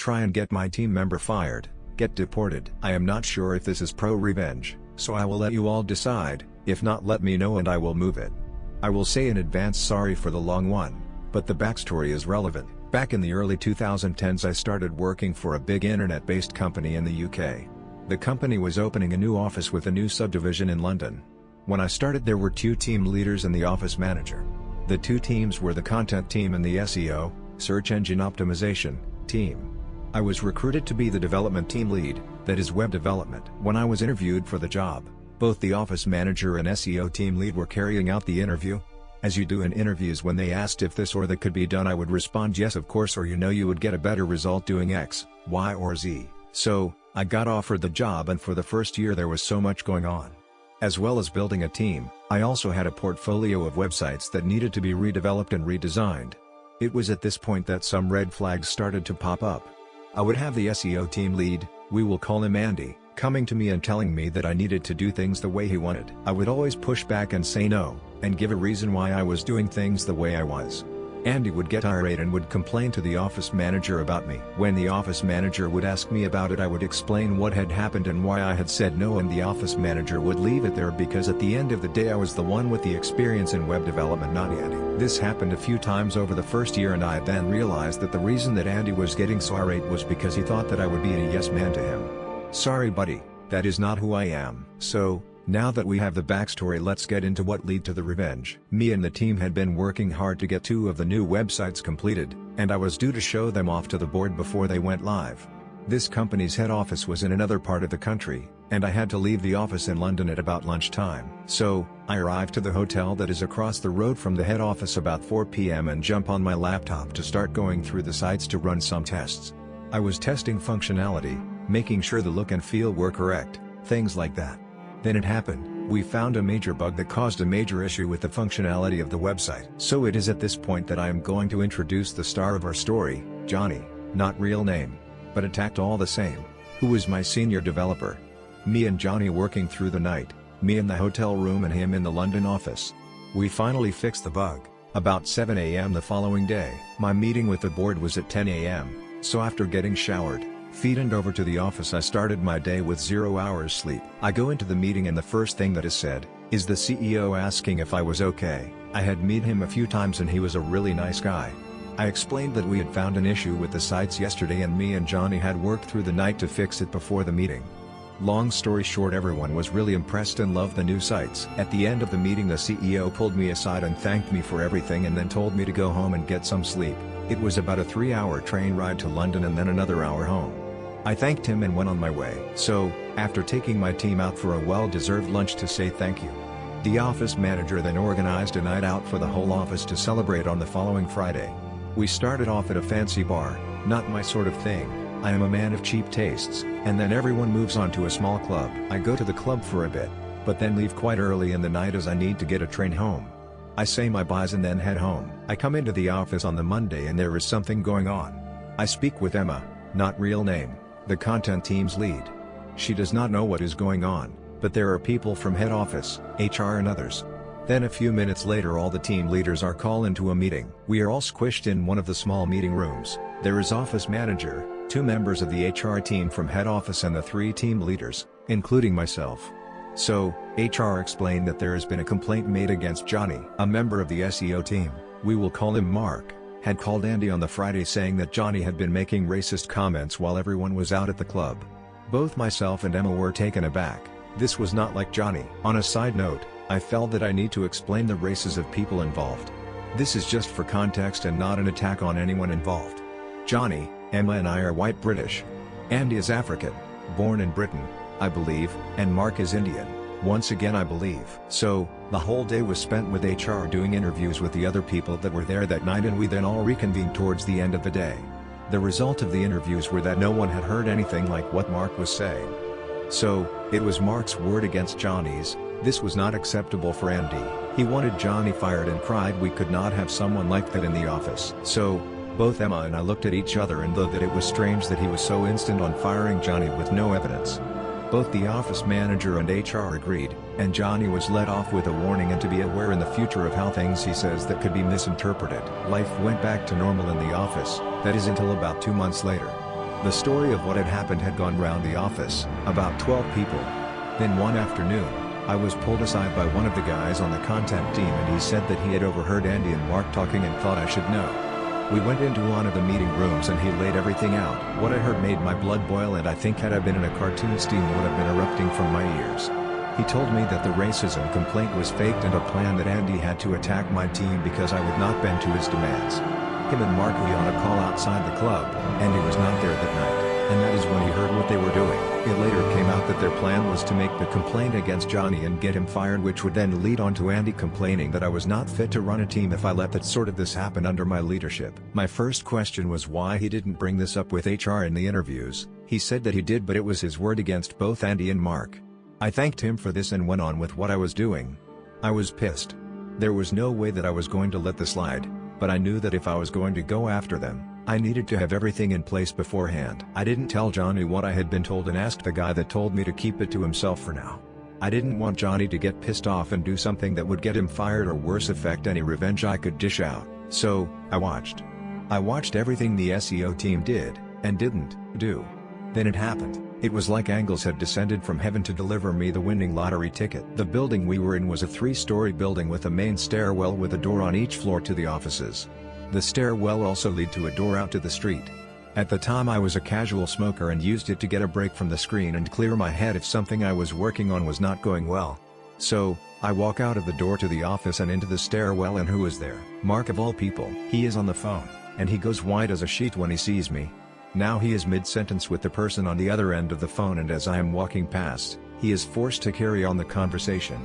Try and get my team member fired, get deported. I am not sure if this is pro-revenge, so I will let you all decide. If not, let me know and I will move it. I will say in advance sorry for the long one, but the backstory is relevant. Back in the early 2010s I started working for a big internet-based company in the UK. The company was opening a new office with a new subdivision in London. When I started there were 2 team leaders and the office manager. The 2 teams were the content team and the SEO, search engine optimization, team. I was recruited to be the development team lead, that is web development. When I was interviewed for the job, both the office manager and SEO team lead were carrying out the interview. As you do in interviews, when they asked if this or that could be done, I would respond yes of course, or you would get a better result doing X, Y or Z. So, I got offered the job, and for the first year there was so much going on. As well as building a team, I also had a portfolio of websites that needed to be redeveloped and redesigned. It was at this point that some red flags started to pop up. I would have the SEO team lead, we will call him Andy, coming to me and telling me that I needed to do things the way he wanted. I would always push back and say no, and give a reason why I was doing things the way I was. Andy would get irate and would complain to the office manager about me. When the office manager would ask me about it, I would explain what had happened and why I had said no, and the office manager would leave it there, because at the end of the day I was the one with the experience in web development, not Andy. This happened a few times over the first year, and I then realized that the reason that Andy was getting so irate was because he thought that I would be a yes man to him. Sorry buddy, that is not who I am. So, now that we have the backstory, let's get into what led to the revenge. Me and the team had been working hard to get 2 of the new websites completed, and I was due to show them off to the board before they went live. This company's head office was in another part of the country, and I had to leave the office in London at about lunchtime. So, I arrived to the hotel that is across the road from the head office about 4 p.m. and jump on my laptop to start going through the sites to run some tests. I was testing functionality, making sure the look and feel were correct, things like that. Then it happened. We found a major bug that caused a major issue with the functionality of the website. So it is at this point that I am going to introduce the star of our story, Johnny, not real name, but attacked all the same, who was my senior developer. Me and Johnny working through the night, me in the hotel room and him in the London office. We finally fixed the bug, about 7 a.m. the following day. My meeting with the board was at 10 a.m., so after getting showered, feeted over to the office, I started my day with 0 hours sleep. I go into the meeting and the first thing that is said, is the CEO asking if I was okay. I had met him a few times and he was a really nice guy. I explained that we had found an issue with the sites yesterday and me and Johnny had worked through the night to fix it before the meeting. Long story short, everyone was really impressed and loved the new sites. At the end of the meeting the CEO pulled me aside and thanked me for everything and then told me to go home and get some sleep. It was about a 3-hour train ride to London and then another hour home. I thanked him and went on my way. So, after taking my team out for a well-deserved lunch to say thank you, the office manager then organized a night out for the whole office to celebrate on the following Friday. We started off at a fancy bar, not my sort of thing. I am a man of cheap tastes, and then everyone moves on to a small club. I go to the club for a bit, but then leave quite early in the night as I need to get a train home. I say my byes and then head home. I come into the office on the Monday and there is something going on. I speak with Emma, not real name, the content team's lead. She does not know what is going on, but there are people from head office, HR and others. Then a few minutes later all the team leaders are called into a meeting. We are all squished in one of the small meeting rooms. There is office manager, 2 members of the HR team from head office and the 3 team leaders, including myself. So, HR explained that there has been a complaint made against Johnny. A member of the SEO team, we will call him Mark, had called Andy on the Friday saying that Johnny had been making racist comments while everyone was out at the club. Both myself and Emma were taken aback. This was not like Johnny. On a side note, I felt that I need to explain the races of people involved. This is just for context and not an attack on anyone involved. Johnny, Emma and I are white British. Andy is African, born in Britain, I believe, and Mark is Indian, once again I believe. So, the whole day was spent with HR doing interviews with the other people that were there that night, and we then all reconvened towards the end of the day. The result of the interviews were that no one had heard anything like what Mark was saying. So, it was Mark's word against Johnny's. This was not acceptable for Andy. He wanted Johnny fired and cried we could not have someone like that in the office. So, both Emma and I looked at each other and thought that it was strange that he was so instant on firing Johnny with no evidence. Both the office manager and HR agreed, and Johnny was let off with a warning and to be aware in the future of how things he says that could be misinterpreted. Life went back to normal in the office, that is until about 2 months later. The story of what had happened had gone round the office, about 12 people. Then one afternoon, I was pulled aside by one of the guys on the content team and he said that he had overheard Andy and Mark talking and thought I should know. We went into one of the meeting rooms and he laid everything out. What I heard made my blood boil, and I think had I been in a cartoon, steam would have been erupting from my ears. He told me that the racism complaint was faked and a plan that Andy had to attack my team because I would not bend to his demands. Him and Mark were on a call outside the club, Andy was not there that night, and that is when he heard what they were doing. It later came out that their plan was to make the complaint against Johnny and get him fired, which would then lead on to Andy complaining that I was not fit to run a team if I let that sort of this happen under my leadership. My first question was why he didn't bring this up with HR in the interviews. He said that he did, but it was his word against both Andy and Mark. I thanked him for this and went on with what I was doing. I was pissed. There was no way that I was going to let this slide, but I knew that if I was going to go after them, I needed to have everything in place beforehand. I didn't tell Johnny what I had been told and asked the guy that told me to keep it to himself for now. I didn't want Johnny to get pissed off and do something that would get him fired or worse, affect any revenge I could dish out. So, I watched. I watched everything the SEO team did, and didn't, do. Then it happened. It was like angels had descended from heaven to deliver me the winning lottery ticket. The building we were in was a 3-story building with a main stairwell with a door on each floor to the offices. The stairwell also led to a door out to the street. At the time I was a casual smoker and used it to get a break from the screen and clear my head if something I was working on was not going well. So, I walk out of the door to the office and into the stairwell, and who is there? Mark of all people. He is on the phone, and he goes white as a sheet when he sees me. Now he is mid-sentence with the person on the other end of the phone, and as I am walking past, he is forced to carry on the conversation.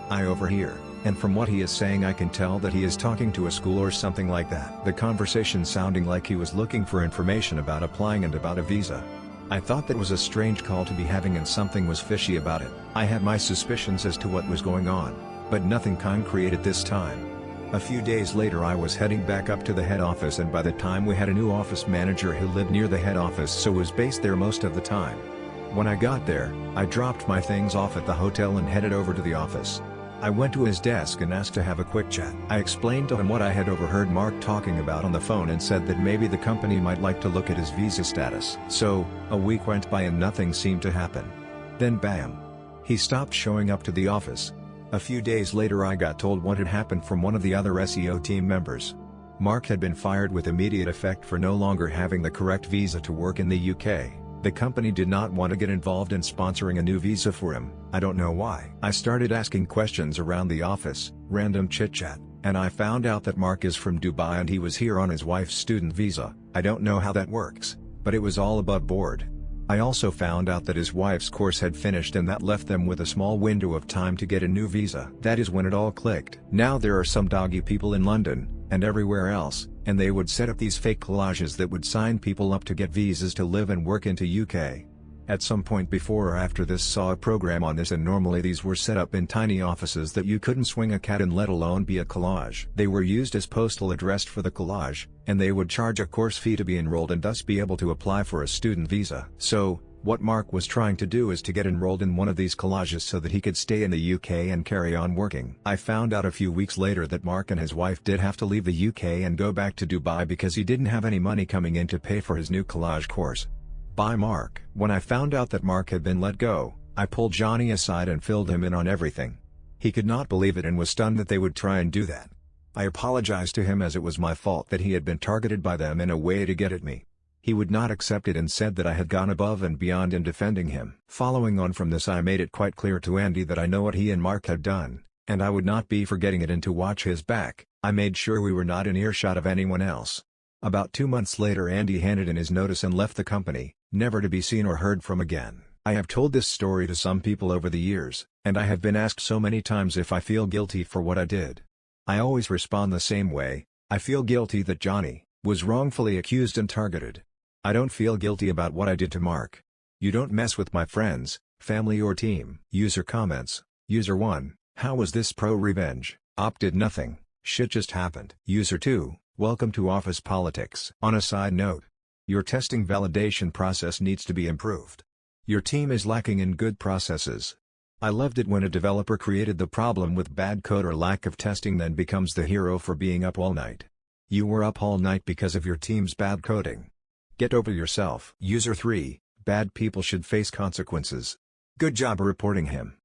I overhear, and from what he is saying I can tell that he is talking to a school or something like that. The conversation sounding like he was looking for information about applying and about a visa. I thought that was a strange call to be having, and something was fishy about it. I had my suspicions as to what was going on, but nothing concrete at this time. A few days later I was heading back up to the head office, and by the time we had a new office manager who lived near the head office, so was based there most of the time. When I got there, I dropped my things off at the hotel and headed over to the office. I went to his desk and asked to have a quick chat. I explained to him what I had overheard Mark talking about on the phone and said that maybe the company might like to look at his visa status. So, a week went by and nothing seemed to happen. Then bam! He stopped showing up to the office. A few days later I got told what had happened from one of the other SEO team members. Mark had been fired with immediate effect for no longer having the correct visa to work in the UK. The company did not want to get involved in sponsoring a new visa for him. I don't know why. I started asking questions around the office, random chit-chat, and I found out that Mark is from Dubai and he was here on his wife's student visa. I don't know how that works, but it was all above board. I also found out that his wife's course had finished and that left them with a small window of time to get a new visa. That is when it all clicked. Now there are some doggy people in London, and everywhere else, and they would set up these fake collages that would sign people up to get visas to live and work into UK. At some point before or after this saw a program on this, and normally these were set up in tiny offices that you couldn't swing a cat in, let alone be a collage. They were used as postal address for the collage, and they would charge a course fee to be enrolled and thus be able to apply for a student visa. So, what Mark was trying to do is to get enrolled in one of these collages so that he could stay in the UK and carry on working. I found out a few weeks later that Mark and his wife did have to leave the UK and go back to Dubai because he didn't have any money coming in to pay for his new collage course. By Mark. When I found out that Mark had been let go, I pulled Johnny aside and filled him in on everything. He could not believe it and was stunned that they would try and do that. I apologized to him as it was my fault that he had been targeted by them in a way to get at me. He would not accept it and said that I had gone above and beyond in defending him. Following on from this, I made it quite clear to Andy that I know what he and Mark had done, and I would not be forgetting it, and to watch his back. I made sure we were not in earshot of anyone else. About 2 months later Andy handed in his notice and left the company, never to be seen or heard from again. I have told this story to some people over the years, and I have been asked so many times if I feel guilty for what I did. I always respond the same way: I feel guilty that Johnny was wrongfully accused and targeted. I don't feel guilty about what I did to Mark. You don't mess with my friends, family or team. User comments. User 1, how was this pro-revenge? Op did nothing, shit just happened. User 2, welcome to office politics. On a side note, your testing validation process needs to be improved. Your team is lacking in good processes. I loved it when a developer created the problem with bad code or lack of testing, then becomes the hero for being up all night. You were up all night because of your team's bad coding. Get over yourself. User 3, bad people should face consequences. Good job reporting him.